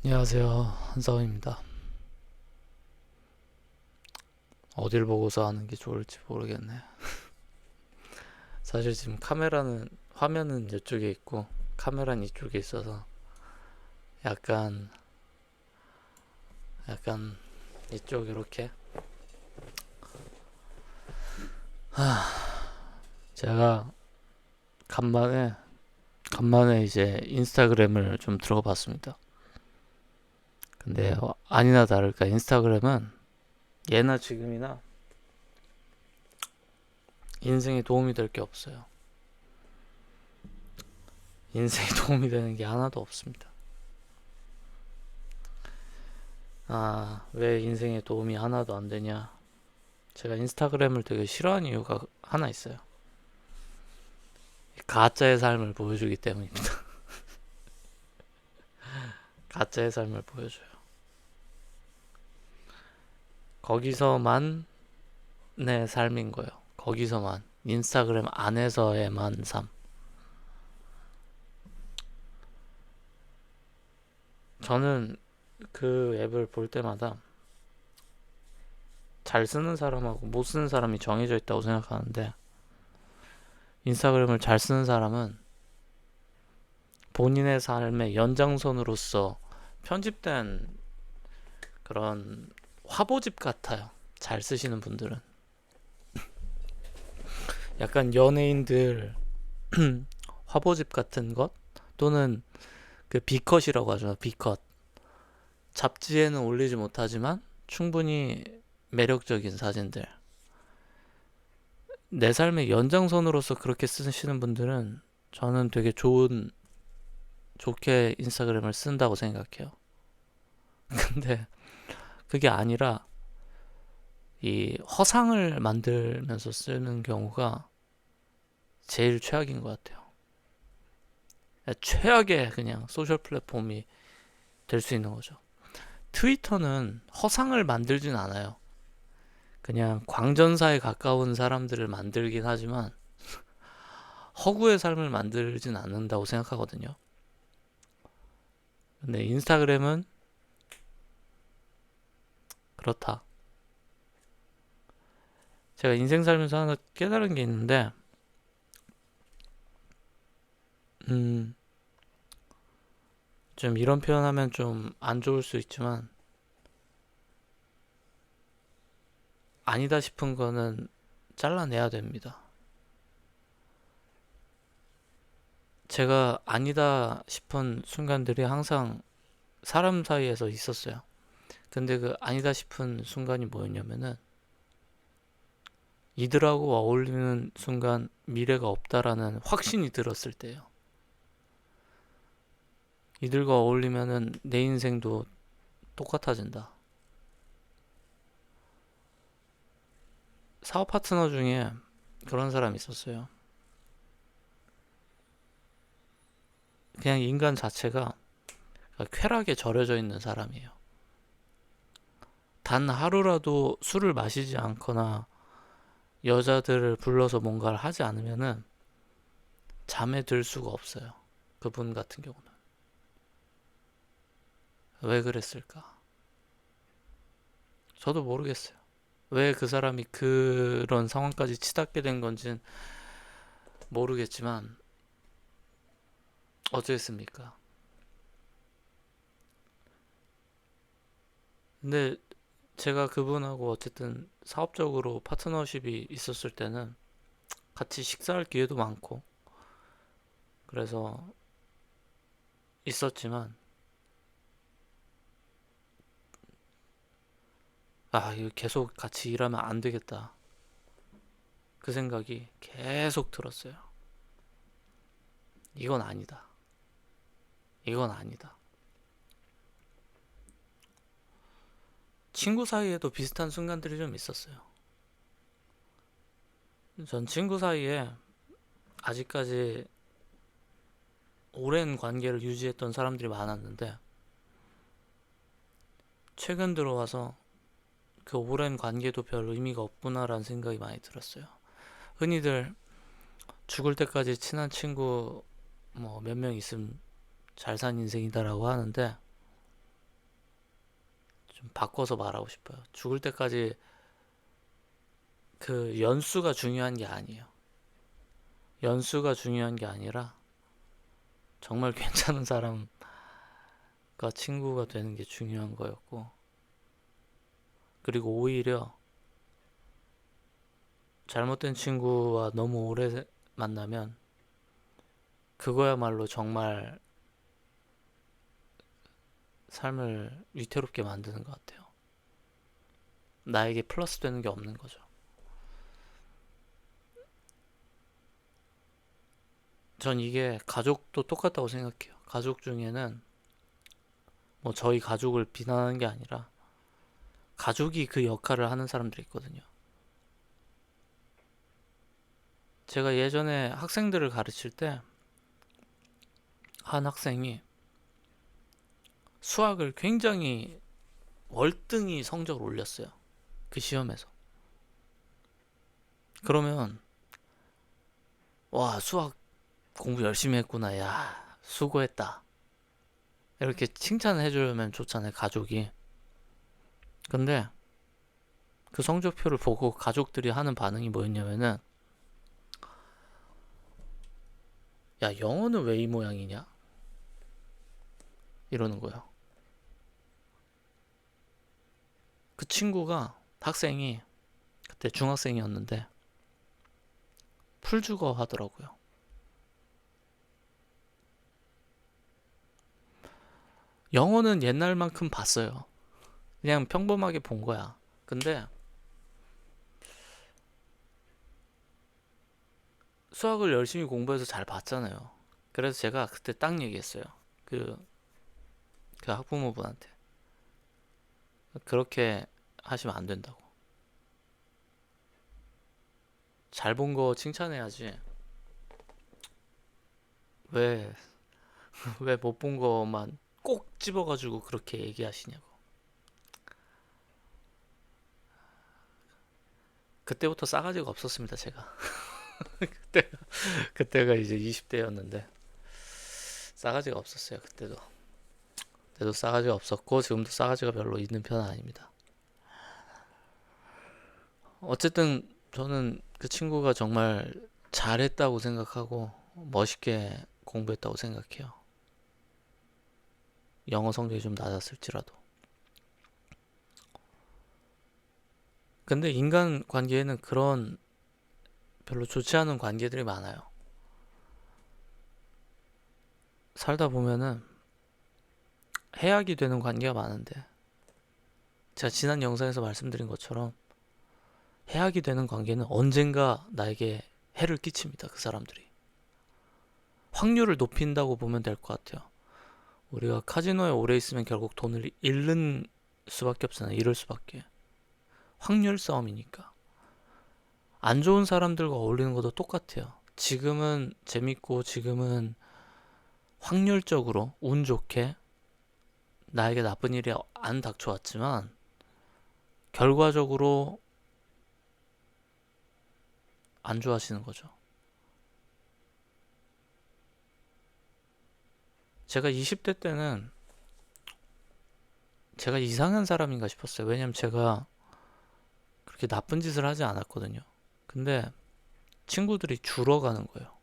안녕하세요. 한사원입니다. 어딜 보고서 하는 게 좋을지 모르겠네. 사실 지금 화면은 이쪽에 있고, 카메라는 이쪽에 있어서, 약간, 약간, 이쪽 이렇게. 제가 간만에 이제 인스타그램을 좀 들어가 봤습니다. 근데 아니나 다를까 인스타그램은 예나 지금이나 인생에 도움이 될 게 없어요. 인생에 도움이 되는 게 하나도 없습니다. 왜 인생에 도움이 하나도 안 되냐? 제가 인스타그램을 되게 싫어하는 이유가 하나 있어요. 가짜의 삶을 보여주기 때문입니다. 가짜의 삶을 보여줘요. 거기서만 내 삶인 거예요. 거기서만. 인스타그램 안에서의만 삶. 저는 그 앱을 볼 때마다 잘 쓰는 사람하고 못 쓰는 사람이 정해져 있다고 생각하는데, 인스타그램을 잘 쓰는 사람은 본인의 삶의 연장선으로서 편집된 그런 화보집 같아요. 잘 쓰시는 분들은. 약간 연예인들 화보집 같은 것, 또는 그 B컷이라고 하죠. B컷. 잡지에는 올리지 못하지만 충분히 매력적인 사진들. 내 삶의 연장선으로서 그렇게 쓰시는 분들은 저는 되게 좋게 인스타그램을 쓴다고 생각해요. 근데 그게 아니라 이 허상을 만들면서 쓰는 경우가 제일 최악인 것 같아요. 최악의 그냥 소셜 플랫폼이 될 수 있는 거죠. 트위터는 허상을 만들진 않아요. 그냥 광전사에 가까운 사람들을 만들긴 하지만 허구의 삶을 만들진 않는다고 생각하거든요. 근데 인스타그램은 그렇다. 제가 인생 살면서 하나 깨달은 게 있는데, 음, 좀 이런 표현하면 좀 안 좋을 수 있지만, 아니다 싶은 거는 잘라내야 됩니다. 제가 아니다 싶은 순간들이 항상 사람 사이에서 있었어요. 근데 그 아니다 싶은 순간이 뭐였냐면은, 이들하고 어울리는 순간 미래가 없다라는 확신이 들었을 때예요. 이들과 어울리면은 내 인생도 똑같아진다. 사업 파트너 중에 그런 사람이 있었어요. 그냥 인간 자체가 쾌락에 절여져 있는 사람이에요. 단 하루라도 술을 마시지 않거나 여자들을 불러서 뭔가를 하지 않으면은 잠에 들 수가 없어요. 그분 같은 경우는. 왜 그랬을까? 저도 모르겠어요. 왜 그 사람이 그런 상황까지 치닫게 된 건지는 모르겠지만, 어쩌겠습니까? 근데 제가 그분하고 어쨌든 사업적으로 파트너십이 있었을 때는 같이 식사할 기회도 많고 그래서 있었지만, 이거 계속 같이 일하면 안 되겠다. 그 생각이 계속 들었어요. 이건 아니다. 이건 아니다. 친구 사이에도 비슷한 순간들이 좀 있었어요. 전 친구 사이에 아직까지 오랜 관계를 유지했던 사람들이 많았는데, 최근 들어와서 그 오랜 관계도 별 의미가 없구나라는 생각이 많이 들었어요. 흔히들 죽을 때까지 친한 친구 뭐 몇 명 있으면 잘 산 인생이다라고 하는데, 좀 바꿔서 말하고 싶어요. 죽을 때까지 그 연수가 중요한 게 아니에요. 연수가 중요한 게 아니라 정말 괜찮은 사람과 친구가 되는 게 중요한 거였고, 그리고 오히려 잘못된 친구와 너무 오래 만나면 그거야말로 정말 삶을 위태롭게 만드는 것 같아요. 나에게 플러스 되는 게 없는 거죠. 전 이게 가족도 똑같다고 생각해요. 가족 중에는 뭐 저희 가족을 비난하는 게 아니라 가족이 그 역할을 하는 사람들이 있거든요. 제가 예전에 학생들을 가르칠 때 한 학생이 수학을 굉장히 월등히 성적을 올렸어요. 그 시험에서. 그러면 와, 수학 공부 열심히 했구나. 야, 수고했다. 이렇게 칭찬을 해주면 좋잖아요, 가족이. 근데 그 성적표를 보고 가족들이 하는 반응이 뭐였냐면은, 야, 영어는 왜 이 모양이냐? 이러는 거예요. 그 친구가, 학생이 그때 중학생이었는데 풀주거 하더라고요. 영어는 옛날만큼 봤어요. 그냥 평범하게 본 거야. 근데 수학을 열심히 공부해서 잘 봤잖아요. 그래서 제가 그때 딱 얘기했어요. 그, 그 학부모분한테. 그렇게 하시면 안 된다고. 잘 본 거 칭찬해야지. 왜, 왜 못 본 거만 꼭 집어가지고 그렇게 얘기하시냐고. 그때부터 싸가지가 없었습니다, 제가. 그때가 이제 20대였는데 싸가지가 없었어요, 그때도. 그때도 싸가지가 없었고 지금도 싸가지가 별로 있는 편은 아닙니다. 어쨌든 저는 그 친구가 정말 잘했다고 생각하고 멋있게 공부했다고 생각해요. 영어 성적이 좀 낮았을지라도. 근데 인간 관계에는 그런 별로 좋지 않은 관계들이 많아요. 살다 보면은 해악이 되는 관계가 많은데, 제가 지난 영상에서 말씀드린 것처럼 해악이 되는 관계는 언젠가 나에게 해를 끼칩니다. 그 사람들이. 확률을 높인다고 보면 될 것 같아요. 우리가 카지노에 오래 있으면 결국 돈을 잃는 수밖에 없잖아요. 잃을 수밖에. 확률 싸움이니까. 안 좋은 사람들과 어울리는 것도 똑같아요. 지금은 재밌고 지금은 확률적으로 운 좋게 나에게 나쁜 일이 안 닥쳐왔지만 결과적으로 안 좋아하시는 거죠. 제가 20대 때는 제가 이상한 사람인가 싶었어요. 왜냐면 제가 그렇게 나쁜 짓을 하지 않았거든요. 근데 친구들이 줄어가는 거예요.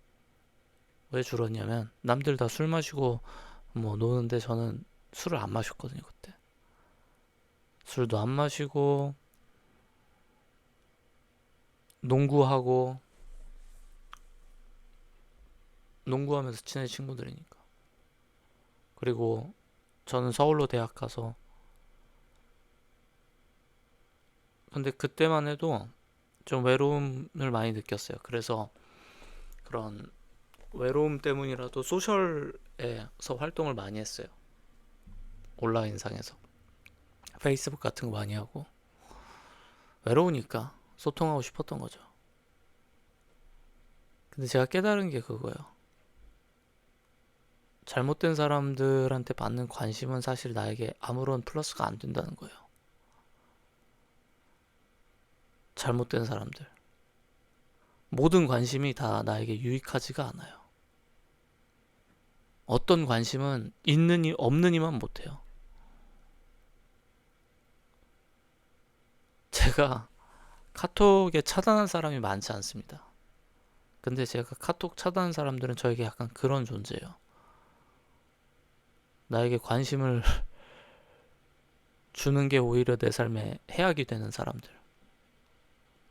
왜 줄었냐면 남들 다 술 마시고 뭐 노는데 저는 술을 안 마셨거든요, 그때. 술도 안 마시고 농구하고 농구하면서 친해진 친구들이니까. 그리고 저는 서울로 대학 가서, 근데 그때만 해도 좀 외로움을 많이 느꼈어요. 그래서 그런 외로움 때문이라도 소셜에서 활동을 많이 했어요. 온라인상에서 페이스북 같은 거 많이 하고, 외로우니까 소통하고 싶었던 거죠. 근데 제가 깨달은 게 그거예요. 잘못된 사람들한테 받는 관심은 사실 나에게 아무런 플러스가 안 된다는 거예요. 잘못된 사람들. 모든 관심이 다 나에게 유익하지가 않아요. 어떤 관심은 있느니 없느니만 못해요. 제가 카톡에 차단한 사람이 많지 않습니다. 근데 제가 카톡 차단한 사람들은 저에게 약간 그런 존재예요. 나에게 관심을 주는 게 오히려 내 삶에 해악이 되는 사람들.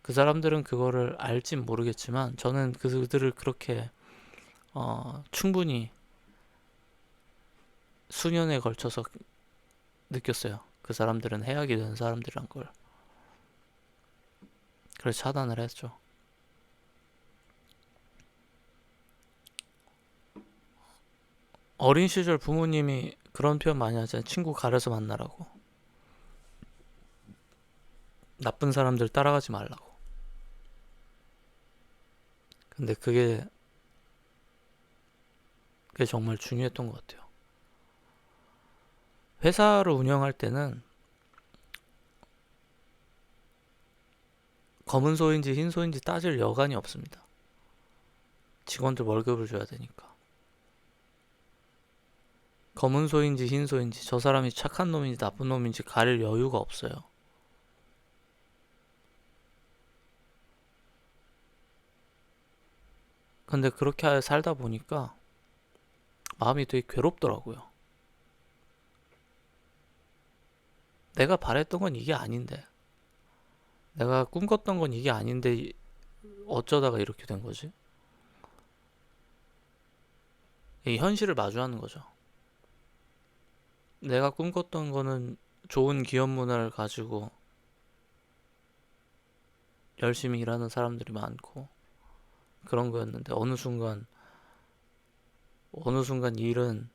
그 사람들은 그거를 알진 모르겠지만 저는 그들을 그렇게 충분히 수년에 걸쳐서 느꼈어요. 그 사람들은 해악이 되는 사람들이란 걸. 그래서 차단을 했죠. 어린 시절 부모님이 그런 표현 많이 하잖아요. 친구 가려서 만나라고. 나쁜 사람들 따라가지 말라고. 근데 그게 정말 중요했던 것 같아요. 회사를 운영할 때는 검은 소인지 흰 소인지 따질 여간이 없습니다. 직원들 월급을 줘야 되니까. 검은 소인지 흰 소인지 저 사람이 착한 놈인지 나쁜 놈인지 가릴 여유가 없어요. 근데 그렇게 살다 보니까 마음이 되게 괴롭더라고요. 내가 바랬던 건 이게 아닌데, 내가 꿈꿨던 건 이게 아닌데 어쩌다가 이렇게 된 거지? 이 현실을 마주하는 거죠. 내가 꿈꿨던 거는 좋은 기업 문화를 가지고 열심히 일하는 사람들이 많고 그런 거였는데 어느 순간 일은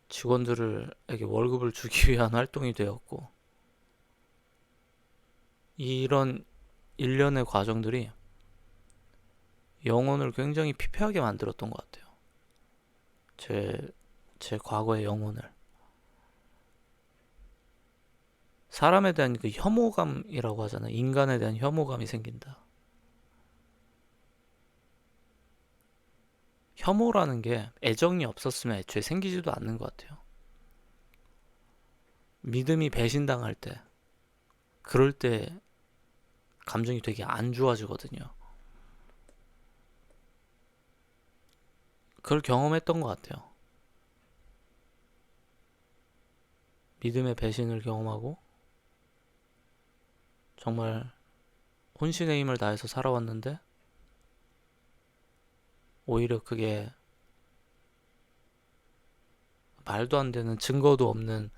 직원들에게 월급을 주기 위한 활동이 되었고 이런 일련의 과정들이 영혼을 굉장히 피폐하게 만들었던 것 같아요. 제 과거의 영혼을. 사람에 대한 그 혐오감이라고 하잖아요. 인간에 대한 혐오감이 생긴다. 혐오라는 게 애정이 없었으면 애초에 생기지도 않는 것 같아요. 믿음이 배신당할 때, 그럴 때 감정이 되게 안 좋아지거든요. 그걸 경험했던 것 같아요. 믿음의 배신을 경험하고 정말 혼신의 힘을 다해서 살아왔는데 오히려 그게 말도 안 되는 증거도 없는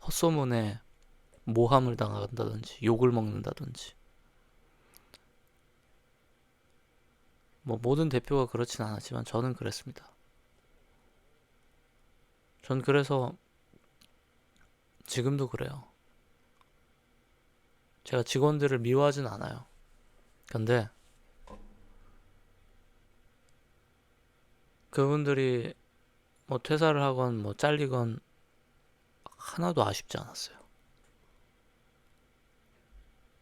헛소문에 모함을 당한다든지 욕을 먹는다든지 뭐 모든 대표가 그렇진 않았지만 저는 그랬습니다. 전 그래서 지금도 그래요. 제가 직원들을 미워하진 않아요. 근데 그분들이 뭐 퇴사를 하건 뭐 잘리건 하나도 아쉽지 않았어요.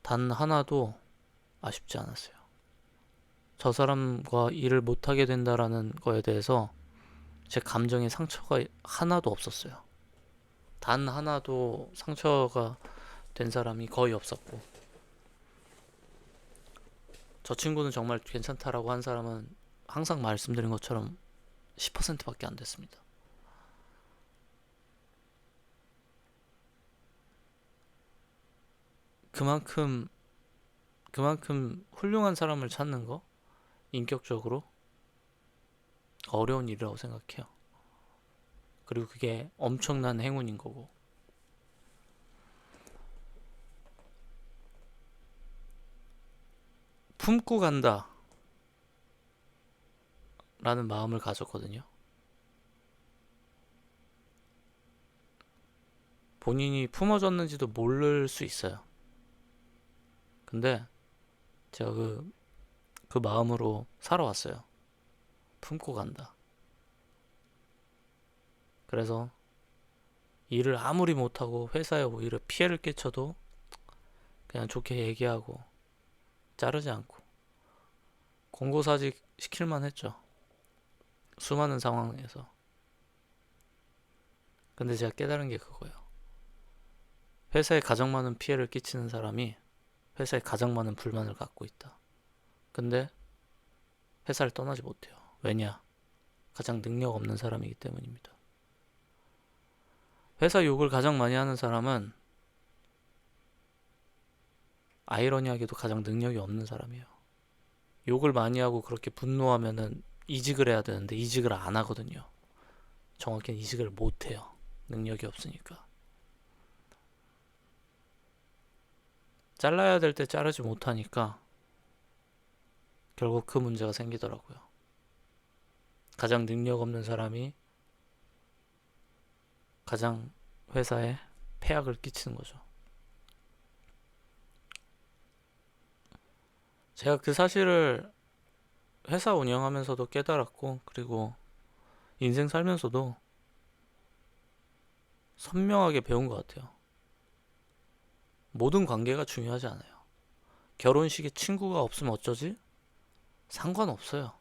단 하나도 아쉽지 않았어요. 저 사람과 일을 못하게 된다라는 거에 대해서 제 감정에 상처가 하나도 없었어요. 단 하나도 상처가 된 사람이 거의 없었고 저 친구는 정말 괜찮다라고 한 사람은 항상 말씀드린 것처럼 10%밖에 안 됐습니다. 그만큼 훌륭한 사람을 찾는 거 인격적으로 어려운 일이라고 생각해요. 그리고 그게 엄청난 행운인 거고. 품고 간다 라는 마음을 가졌거든요. 본인이 품어졌는지도 모를 수 있어요. 근데 제가 그 마음으로 살아왔어요. 품고 간다. 그래서 일을 아무리 못하고 회사에 오히려 피해를 끼쳐도 그냥 좋게 얘기하고 자르지 않고 공고사직 시킬만 했죠. 수많은 상황에서. 근데 제가 깨달은 게 그거예요. 회사에 가장 많은 피해를 끼치는 사람이 회사에 가장 많은 불만을 갖고 있다. 근데 회사를 떠나지 못해요. 왜냐? 가장 능력 없는 사람이기 때문입니다. 회사 욕을 가장 많이 하는 사람은 아이러니하게도 가장 능력이 없는 사람이에요. 욕을 많이 하고 그렇게 분노하면은 이직을 해야 되는데 이직을 안 하거든요. 정확히는 이직을 못 해요. 능력이 없으니까. 잘라야 될 때 자르지 못하니까 결국 그 문제가 생기더라고요. 가장 능력 없는 사람이 가장 회사에 폐악을 끼치는 거죠. 제가 그 사실을 회사 운영하면서도 깨달았고, 그리고 인생 살면서도 선명하게 배운 것 같아요. 모든 관계가 중요하지 않아요. 결혼식에 친구가 없으면 어쩌지? 상관없어요.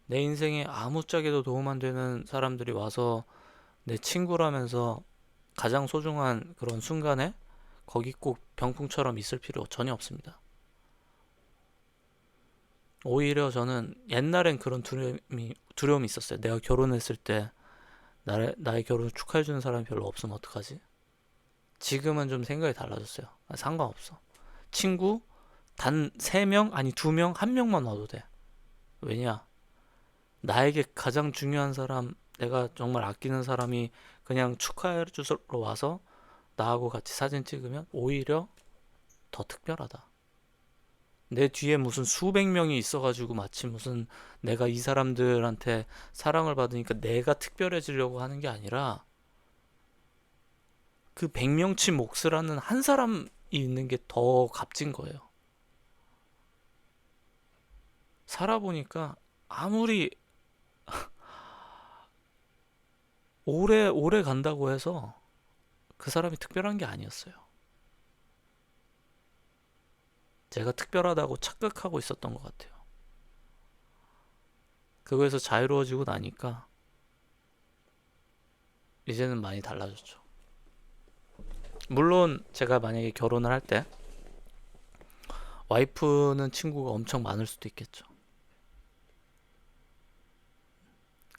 내 인생에 아무짝에도 도움 안 되는 사람들이 와서 내 친구라면서 가장 소중한 그런 순간에 거기 꼭 병풍처럼 있을 필요 전혀 없습니다. 오히려 저는 옛날엔 그런 두려움이 있었어요. 내가 결혼했을 때 나의 결혼을 축하해주는 사람이 별로 없으면 어떡하지? 지금은 좀 생각이 달라졌어요. 상관없어. 친구 단 3명, 아니 2명, 1명만 와도 돼. 왜냐? 나에게 가장 중요한 사람, 내가 정말 아끼는 사람이 그냥 축하해주러 와서 나하고 같이 사진 찍으면 오히려 더 특별하다. 내 뒤에 무슨 수백 명이 있어가지고 마치 무슨 내가 이 사람들한테 사랑을 받으니까 내가 특별해지려고 하는 게 아니라 그 100명치 몫을 하는 한 사람이 있는 게 더 값진 거예요. 살아보니까 아무리 오래 간다고 해서 그 사람이 특별한 게 아니었어요. 제가 특별하다고 착각하고 있었던 것 같아요. 그거에서 자유로워지고 나니까 이제는 많이 달라졌죠. 물론 제가 만약에 결혼을 할 때 와이프는 친구가 엄청 많을 수도 있겠죠.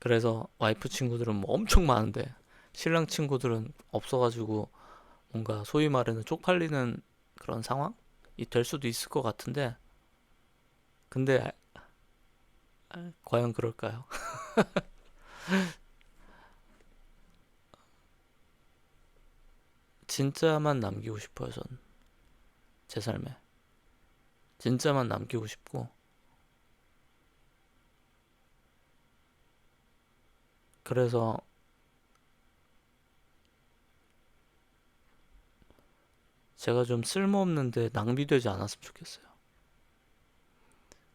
그래서 와이프 친구들은 뭐 엄청 많은데 신랑 친구들은 없어가지고 뭔가 소위 말하는 쪽팔리는 그런 상황이 될 수도 있을 것 같은데, 근데 과연 그럴까요? 진짜만 남기고 싶어요. 전 제 삶에 진짜만 남기고 싶고, 그래서 제가 좀 쓸모없는데 낭비되지 않았으면 좋겠어요.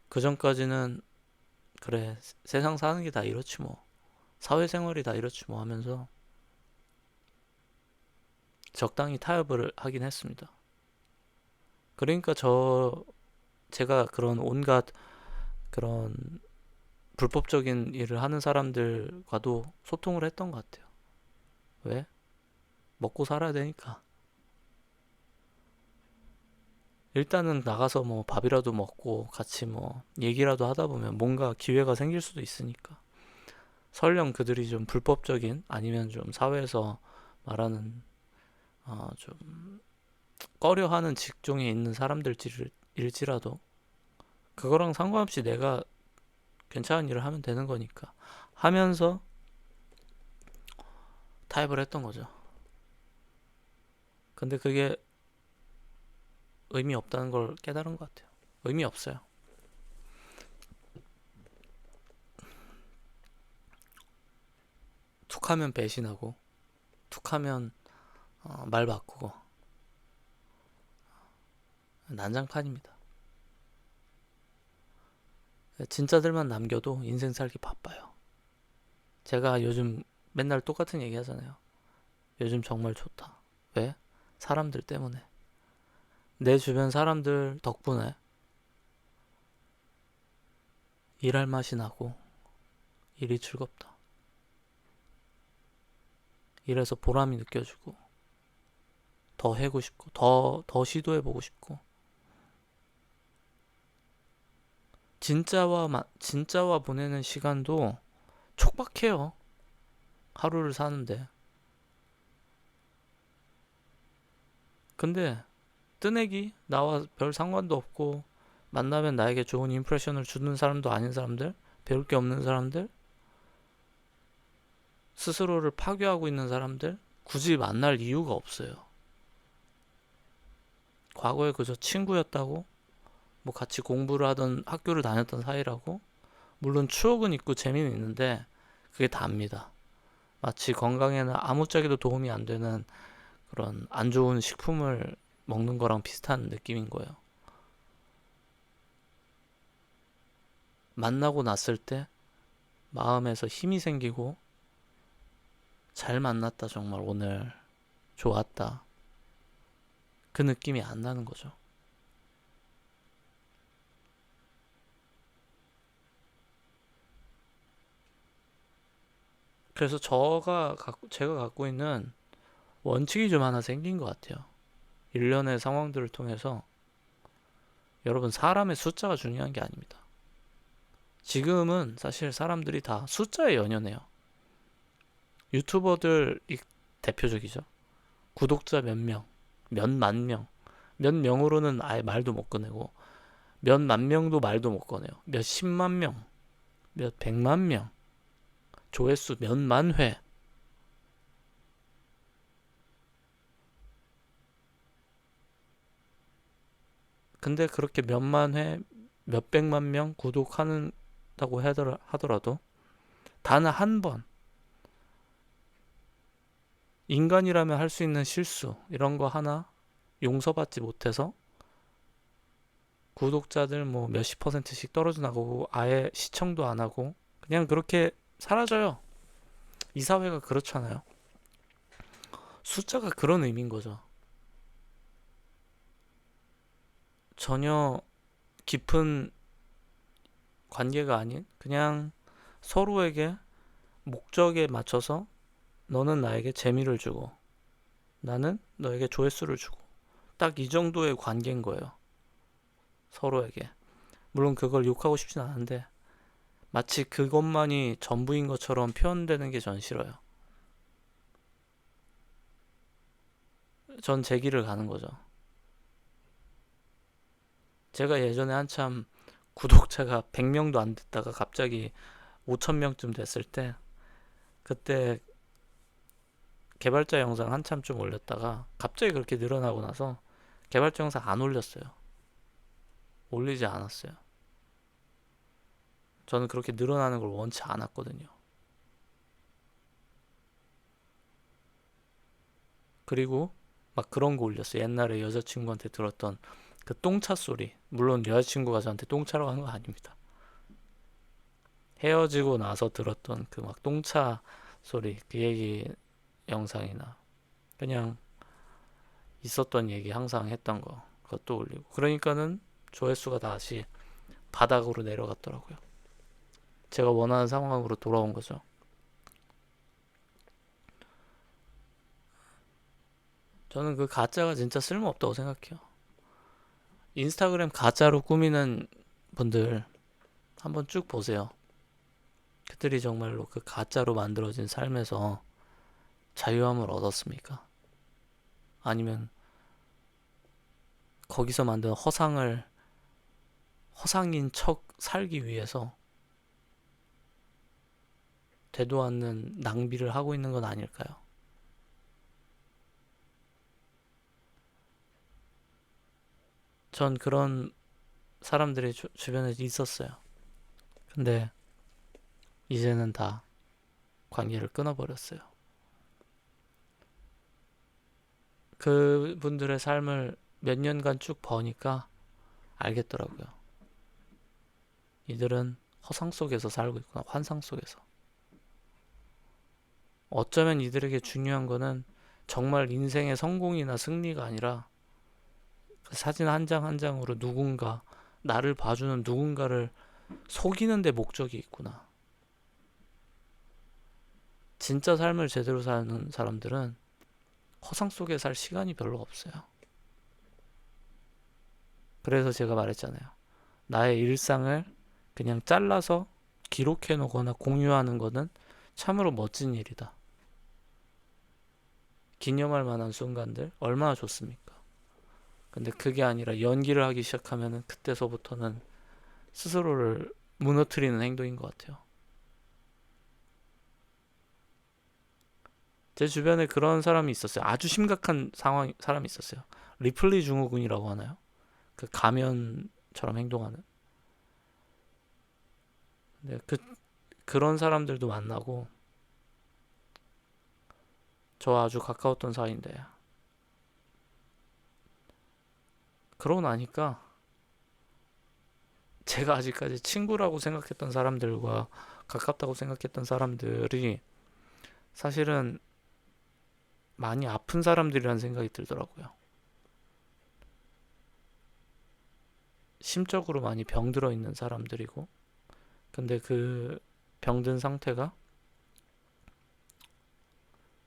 그 전까지는 그래, 세상 사는 게 다 이렇지 뭐, 사회생활이 다 이렇지 뭐 하면서 적당히 타협을 하긴 했습니다. 그러니까 제가 그런 온갖 그런 불법적인 일을 하는 사람들과도 소통을 했던 것 같아요. 왜? 먹고 살아야 되니까. 일단은 나가서 뭐 밥이라도 먹고 같이 뭐 얘기라도 하다 보면 뭔가 기회가 생길 수도 있으니까. 설령 그들이 좀 불법적인 아니면 좀 사회에서 말하는 좀 꺼려하는 직종에 있는 사람들일지라도 그거랑 상관없이 내가 괜찮은 일을 하면 되는 거니까 하면서 타협을 했던 거죠. 근데 그게 의미 없다는 걸 깨달은 것 같아요. 의미 없어요. 툭하면 배신하고 툭하면 말 바꾸고 난장판입니다. 진짜들만 남겨도 인생 살기 바빠요. 제가 요즘 맨날 똑같은 얘기 하잖아요. 요즘 정말 좋다. 왜? 사람들 때문에. 내 주변 사람들 덕분에 일할 맛이 나고 일이 즐겁다. 일해서 보람이 느껴지고 더 해고 싶고, 더 시도해보고 싶고. 진짜와 보내는 시간도 촉박해요. 하루를 사는데. 근데 뜨내기 나와 별 상관도 없고 만나면 나에게 좋은 임프레션을 주는 사람도 아닌 사람들, 배울 게 없는 사람들, 스스로를 파괴하고 있는 사람들, 굳이 만날 이유가 없어요. 과거에 그저 친구였다고, 뭐 같이 공부를 하던 학교를 다녔던 사이라고, 물론 추억은 있고 재미는 있는데 그게 다입니다. 마치 건강에는 아무짝에도 도움이 안 되는 그런 안 좋은 식품을 먹는 거랑 비슷한 느낌인 거예요. 만나고 났을 때 마음에서 힘이 생기고 잘 만났다, 정말 오늘 좋았다, 그 느낌이 안 나는 거죠. 그래서 제가 갖고 있는 원칙이 좀 하나 생긴 것 같아요. 일련의 상황들을 통해서 여러분, 사람의 숫자가 중요한 게 아닙니다. 지금은 사실 사람들이 다 숫자에 연연해요. 유튜버들이 대표적이죠. 구독자 몇 명, 몇 만 명, 몇 명으로는 아예 말도 못 꺼내고 몇 만 명도 말도 못 꺼내요. 몇 십만 명, 몇 백만 명, 조회수 몇만 회. 근데 그렇게 몇만 회, 몇 백만 명 구독하는다고 하더라도 단 한 번, 인간이라면 할 수 있는 실수 이런 거 하나 용서받지 못해서 구독자들 뭐 몇십 퍼센트씩 떨어져 나가고 아예 시청도 안 하고 그냥 그렇게 사라져요. 이 사회가 그렇잖아요. 숫자가 그런 의미인 거죠. 전혀 깊은 관계가 아닌 그냥 서로에게 목적에 맞춰서 너는 나에게 재미를 주고 나는 너에게 조회수를 주고 딱 이 정도의 관계인 거예요. 서로에게. 물론 그걸 욕하고 싶진 않은데 마치 그것만이 전부인 것처럼 표현되는 게 전 싫어요. 전 제 길을 가는 거죠. 제가 예전에 한참 구독자가 100명도 안 됐다가 갑자기 5,000명쯤 됐을 때 그때 개발자 영상 한참 좀 올렸다가 갑자기 그렇게 늘어나고 나서 개발자 영상 안 올렸어요. 올리지 않았어요. 저는 그렇게 늘어나는 걸 원치 않았거든요. 그리고 막 그런 거 올렸어요. 옛날에 여자친구한테 들었던 그 똥차 소리. 물론 여자친구가 저한테 똥차라고 한 거 아닙니다. 헤어지고 나서 들었던 그 막 똥차 소리, 그 얘기 영상이나 그냥 있었던 얘기 항상 했던 거 그것도 올리고 그러니까는 조회수가 다시 바닥으로 내려갔더라고요. 제가 원하는 상황으로 돌아온 거죠. 저는 그 가짜가 진짜 쓸모없다고 생각해요. 인스타그램 가짜로 꾸미는 분들 한번 쭉 보세요. 그들이 정말로 그 가짜로 만들어진 삶에서 자유함을 얻었습니까? 아니면 거기서 만든 허상인 척 살기 위해서 되도 않는 낭비를 하고 있는 건 아닐까요? 전 그런 사람들이 주변에 있었어요. 근데 이제는 다 관계를 끊어버렸어요. 그분들의 삶을 몇 년간 쭉 보니까 알겠더라고요. 이들은 허상 속에서 살고 있구나, 환상 속에서. 어쩌면 이들에게 중요한 거는 정말 인생의 성공이나 승리가 아니라 그 사진 한 장 한 장으로 나를 봐주는 누군가를 속이는 데 목적이 있구나. 진짜 삶을 제대로 사는 사람들은 허상 속에 살 시간이 별로 없어요. 그래서 제가 말했잖아요. 나의 일상을 그냥 잘라서 기록해 놓거나 공유하는 거는 참으로 멋진 일이다. 기념할 만한 순간들 얼마나 좋습니까? 근데 그게 아니라 연기를 하기 시작하면은 그때서부터는 스스로를 무너뜨리는 행동인 것 같아요. 제 주변에 그런 사람이 있었어요. 아주 심각한 사람이 있었어요. 리플리 증후군이라고 하나요? 그 가면처럼 행동하는. 근데 그런 사람들도 만나고 저 아주 가까웠던 사이인데 그러고 나니까 제가 아직까지 친구라고 생각했던 사람들과 가깝다고 생각했던 사람들이 사실은 많이 아픈 사람들이라는 생각이 들더라고요. 심적으로 많이 병들어 있는 사람들이고, 근데 그 병든 상태가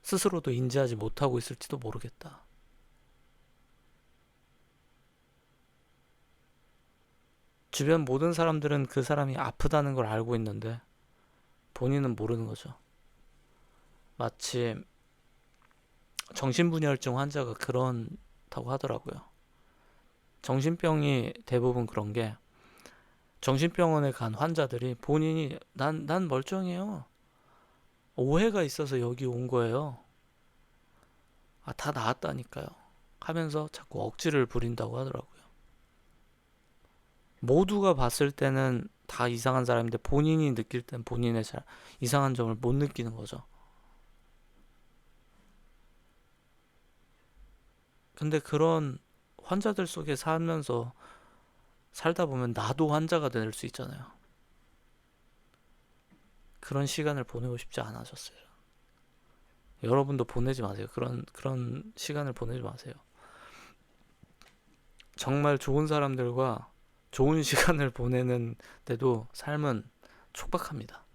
스스로도 인지하지 못하고 있을지도 모르겠다. 주변 모든 사람들은 그 사람이 아프다는 걸 알고 있는데 본인은 모르는 거죠. 마치 정신분열증 환자가 그런다고 하더라고요. 정신병이 대부분 그런 게 정신병원에 간 환자들이 본인이 난 멀쩡해요. 오해가 있어서 여기 온 거예요. 아, 다 나았다니까요. 하면서 자꾸 억지를 부린다고 하더라고요. 모두가 봤을 때는 다 이상한 사람인데 본인이 느낄 땐 본인의 이상한 점을 못 느끼는 거죠. 근데 그런 환자들 속에 살면서 살다 보면 나도 환자가 될 수 있잖아요. 그런 시간을 보내고 싶지 않으셨어요. 여러분도 보내지 마세요. 그런 시간을 보내지 마세요. 정말 좋은 사람들과 좋은 시간을 보내는데도 삶은 촉박합니다.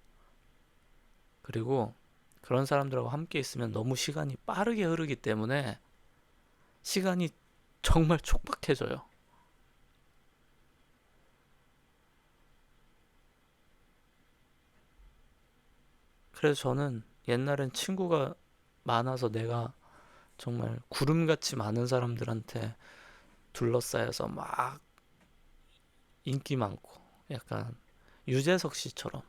그리고 그런 사람들하고 함께 있으면 너무 시간이 빠르게 흐르기 때문에 시간이 정말 촉박해져요. 그래서 저는 옛날엔 친구가 많아서 내가 정말 구름같이 많은 사람들한테 둘러싸여서 막 인기 많고 약간 유재석 씨처럼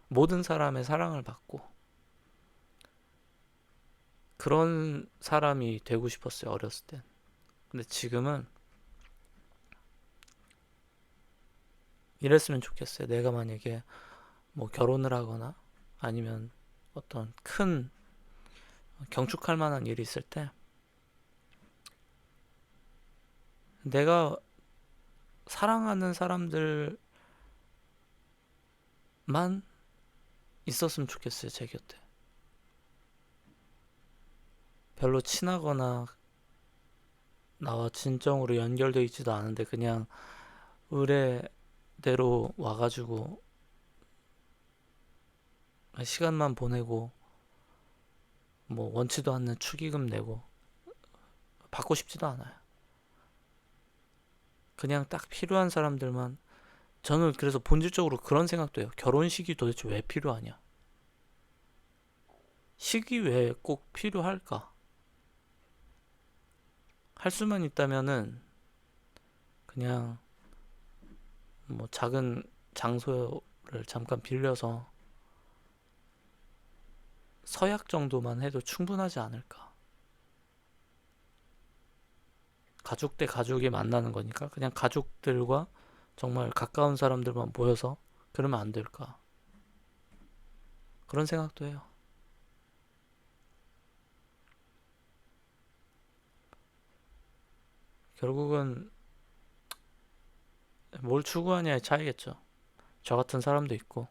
모든 사람의 사랑을 받고 그런 사람이 되고 싶었어요, 어렸을 땐. 근데 지금은 이랬으면 좋겠어요. 내가 만약에 뭐 결혼을 하거나 아니면 어떤 큰 경축할 만한 일이 있을 때 내가 사랑하는 사람들만 있었으면 좋겠어요, 제 곁에. 별로 친하거나 나와 진정으로 연결되어 있지도 않은데 그냥 의뢰대로 와가지고 시간만 보내고 뭐 원치도 않는 축의금 내고 받고 싶지도 않아요. 그냥 딱 필요한 사람들만. 저는 그래서 본질적으로 그런 생각도 해요. 결혼식이 도대체 왜 필요하냐? 식이 왜 꼭 필요할까? 할 수만 있다면은 그냥 뭐 작은 장소를 잠깐 빌려서 서약 정도만 해도 충분하지 않을까? 가족 대 가족이 만나는 거니까 그냥 가족들과 정말 가까운 사람들만 모여서 그러면 안 될까? 그런 생각도 해요. 결국은 뭘 추구하냐의 차이겠죠. 저 같은 사람도 있고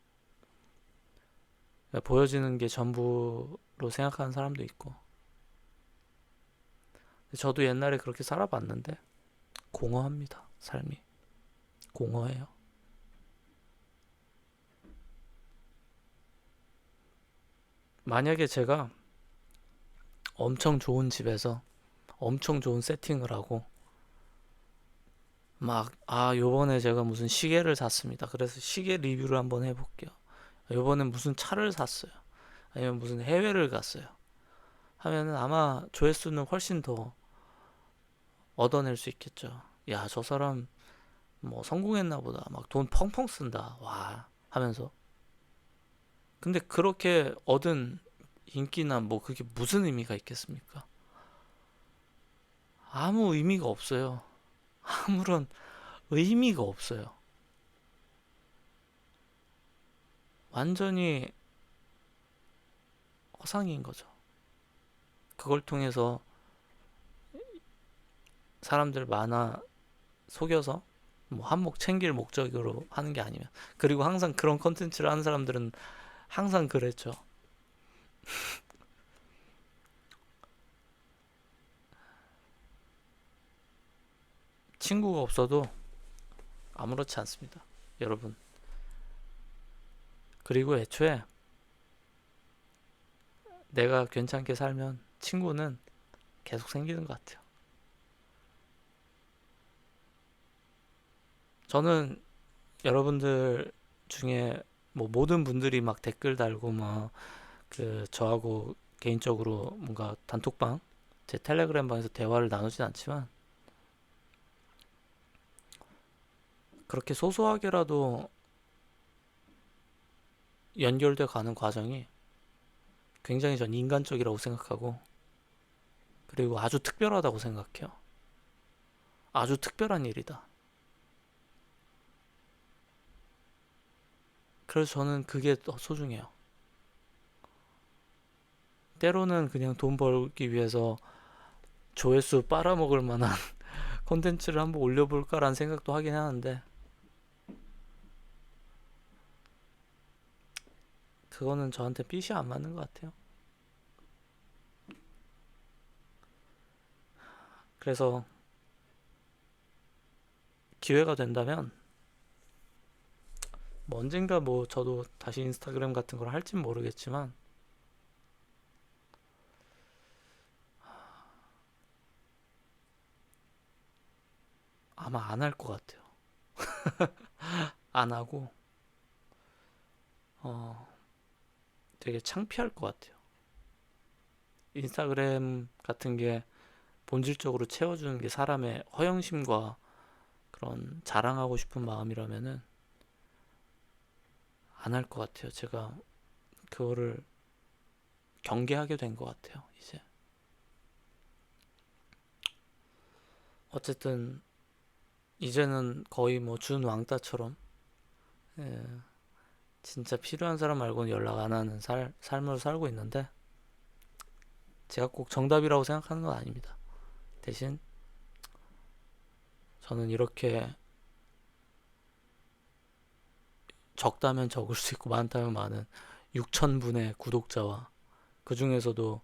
보여지는 게 전부로 생각하는 사람도 있고. 저도 옛날에 그렇게 살아봤는데 공허합니다. 삶이 공허해요. 만약에 제가 엄청 좋은 집에서 엄청 좋은 세팅을 하고 막, 요번에 제가 무슨 시계를 샀습니다. 그래서 시계 리뷰를 한번 해볼게요. 요번엔 무슨 차를 샀어요. 아니면 무슨 해외를 갔어요. 하면은 아마 조회수는 훨씬 더 얻어낼 수 있겠죠. 야, 저 사람 뭐 성공했나 보다. 막 돈 펑펑 쓴다. 와, 하면서. 근데 그렇게 얻은 인기나 뭐 그게 무슨 의미가 있겠습니까? 아무 의미가 없어요. 아무런 의미가 없어요. 완전히 허상인 거죠. 그걸 통해서 사람들 많아 속여서 뭐 한몫 챙길 목적으로 하는 게 아니면, 그리고 항상 그런 컨텐츠를 하는 사람들은 항상 그랬죠. 친구가 없어도 아무렇지 않습니다, 여러분. 그리고 애초에 내가 괜찮게 살면 친구는 계속 생기는 것 같아요. 저는 여러분들 중에 뭐 모든 분들이 막 댓글 달고 막 그 저하고 개인적으로 뭔가 단톡방, 제 텔레그램 방에서 대화를 나누진 않지만 그렇게 소소하게라도 연결돼 가는 과정이 굉장히 전 인간적이라고 생각하고, 그리고 아주 특별하다고 생각해요. 아주 특별한 일이다. 그래서 저는 그게 더 소중해요. 때로는 그냥 돈 벌기 위해서 조회수 빨아먹을 만한 콘텐츠를 한번 올려볼까라는 생각도 하긴 하는데, 그거는 저한테 핏이 안 맞는 것 같아요. 그래서 기회가 된다면 뭐 언젠가 뭐 저도 다시 인스타그램 같은 걸 할진 모르겠지만 아마 안 할 것 같아요. 안 하고 어 되게 창피할 것 같아요. 인스타그램 같은 게 본질적으로 채워주는 게 사람의 허영심과 그런 자랑하고 싶은 마음이라면은 안 할 것 같아요. 제가 그거를 경계하게 된 것 같아요, 이제. 어쨌든 이제는 거의 뭐 준왕따처럼, 예, 진짜 필요한 사람 말고는 연락 안 하는 삶을 살고 있는데, 제가 꼭 정답이라고 생각하는 건 아닙니다. 대신 저는 이렇게 적다면 적을 수 있고 많다면 많은 6,000분의 구독자와 그 중에서도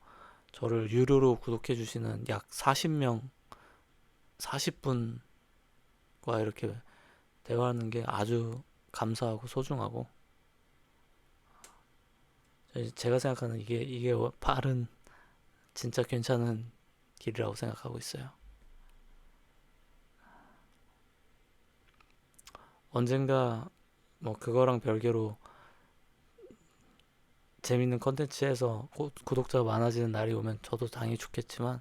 저를 유료로 구독해 주시는 약 40명, 40분과 이렇게 대화하는 게 아주 감사하고 소중하고, 제가 생각하는 이게 바른, 진짜 괜찮은 길이라고 생각하고 있어요. 언젠가 뭐 그거랑 별개로 재밌는 컨텐츠에서 구독자가 많아지는 날이 오면 저도 당연히 좋겠지만,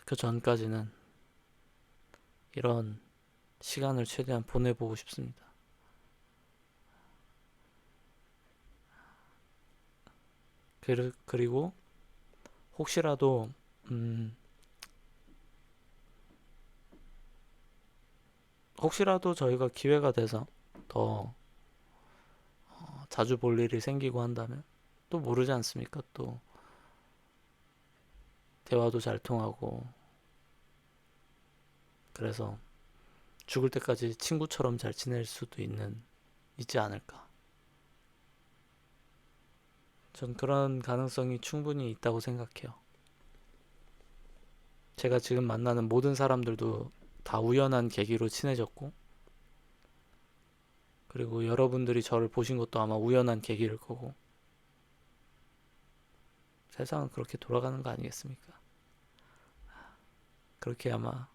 그 전까지는 이런 시간을 최대한 보내보고 싶습니다. 그리고 혹시라도 음, 혹시라도 저희가 기회가 돼서 더 자주 볼 일이 생기고 한다면 또 모르지 않습니까? 또 대화도 잘 통하고, 그래서 죽을 때까지 친구처럼 잘 지낼 수도 있지 않을까. 전 그런 가능성이 충분히 있다고 생각해요. 제가 지금 만나는 모든 사람들도 다 우연한 계기로 친해졌고, 그리고 여러분들이 저를 보신 것도 아마 우연한 계기일 거고, 세상은 그렇게 돌아가는 거 아니겠습니까? 그렇게 아마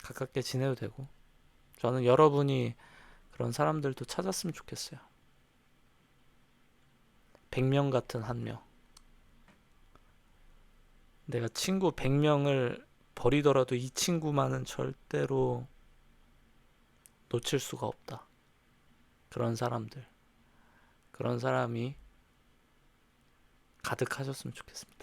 가깝게 지내도 되고, 저는 여러분이 그런 사람들도 찾았으면 좋겠어요. 100명 같은 한 명. 내가 친구 100명을 버리더라도 이 친구만은 절대로 놓칠 수가 없다. 그런 사람들. 그런 사람이 가득하셨으면 좋겠습니다.